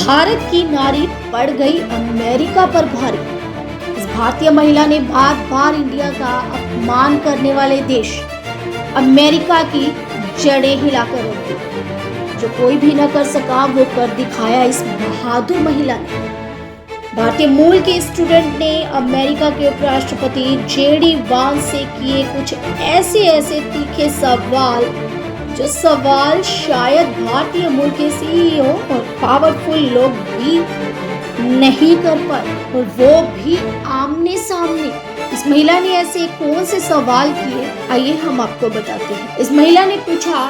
भारत की नारी पड़ गई अमेरिका पर भारी। इस भारतीय महिला ने बार बार इंडिया का अपमान करने वाले देश अमेरिका की जड़ें हिलाकर रख दी। जो कोई भी न कर सका वो कर दिखाया इस बहादुर महिला ने। भारतीय मूल के स्टूडेंट ने अमेरिका के उपराष्ट्रपति जेडी वांस से किए कुछ ऐसे तीखे सवाल, जो सवाल शायद भारतीय मूल के सीईओ और पावरफुल लोग भी नहीं कर पाए, और वो भी आमने सामने। इस महिला ने ऐसे कौन से सवाल किए, आइए हम आपको बताते हैं। इस महिला ने पूछा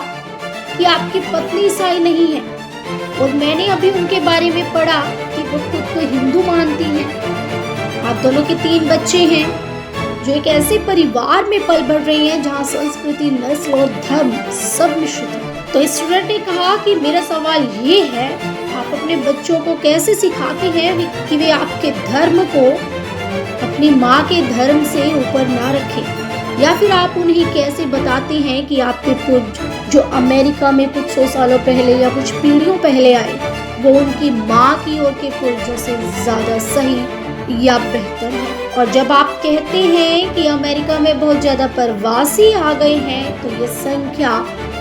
कि आपकी पत्नी ईसाई नहीं है, और मैंने अभी उनके बारे में पढ़ा कि वो खुद को हिंदू मानती हैं। आप दोनों के 3 बच्चे हैं, जो एक ऐसे परिवार में पल बढ़ रही हैं जहाँ संस्कृति, नस्ल और धर्म सब मिश्रित है। तो स्टूडेंट ने कहा कि मेरा सवाल ये है, आप अपने बच्चों को कैसे सिखाते हैं कि वे आपके धर्म को अपनी माँ के धर्म से ऊपर ना रखें, या फिर आप उन्हें कैसे बताते हैं कि आपके पूर्वज जो अमेरिका में कुछ 100 सालों पहले या कुछ पीढ़ियों पहले आए, वो उनकी माँ की ओर के पूर्वजों से ज्यादा सही या बेहतर है। और जब आप कहते हैं कि अमेरिका में बहुत ज्यादा प्रवासी आ गए हैं, तो ये संख्या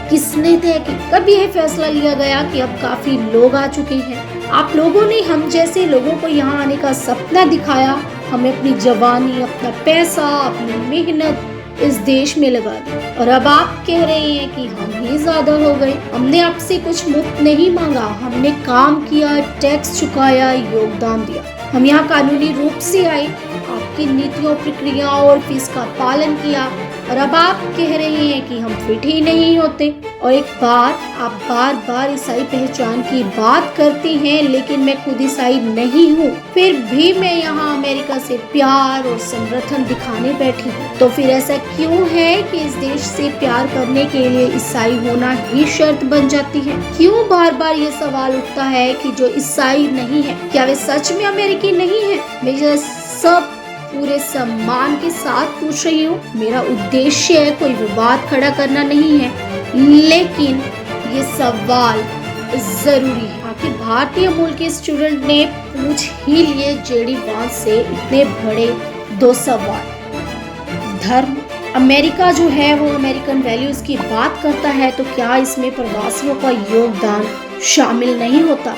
किसने तय की? कब यह फैसला लिया गया कि अब काफी लोग आ चुके हैं? आप लोगों ने हम जैसे लोगों को यहाँ आने का सपना दिखाया। हमें अपनी जवानी, अपना पैसा, अपनी मेहनत इस देश में लगा दी, और अब आप कह रहे हैं कि हम ही ज्यादा हो गए। हमने आपसे कुछ मुफ्त नहीं मांगा, हमने काम किया, टैक्स चुकाया, योगदान दिया। हम यहाँ कानूनी रूप से आए, आपकी नीतियों, प्रक्रियाओं और फीस का पालन किया, और अब आप कह रहे हैं कि हम फिट ही नहीं होते। और एक बात, आप बार बार ईसाई पहचान की बात करते हैं, लेकिन मैं खुद ईसाई नहीं हूँ, फिर भी मैं यहाँ अमेरिका से प्यार और समर्थन दिखाने बैठी हूँ। तो फिर ऐसा क्यों है कि इस देश से प्यार करने के लिए ईसाई होना ही शर्त बन जाती है? क्यों बार बार ये सवाल उठता है कि जो ईसाई नहीं है, क्या वे सच में अमेरिकी नहीं है? मैं सब पूरे सम्मान के साथ पूछ रही हूँ। मेरा उद्देश्य कोई विवाद खड़ा करना नहीं है, लेकिन ये सवाल जरूरी है। आखिर भारतीय मूल के स्टूडेंट ने पूछ ही लिए जेडी वांस से इतने बड़े 2 सवाल। धर्म, अमेरिका जो है वो अमेरिकन वैल्यूज की बात करता है, तो क्या इसमें प्रवासियों का योगदान शामिल नहीं होता?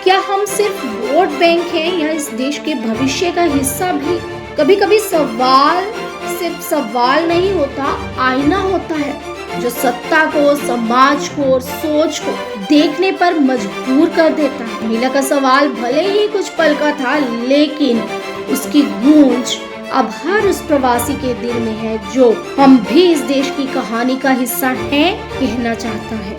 क्या हम सिर्फ वोट बैंक हैं, या इस देश के भविष्य का हिस्सा भी? कभी कभी सवाल सिर्फ सवाल नहीं होता, आईना होता है, जो सत्ता को, समाज को और सोच को देखने पर मजबूर कर देता है। महिला का सवाल भले ही कुछ पल का था, लेकिन उसकी गूंज अब हर उस प्रवासी के दिल में है जो हम भी इस देश की कहानी का हिस्सा हैं कहना चाहता है।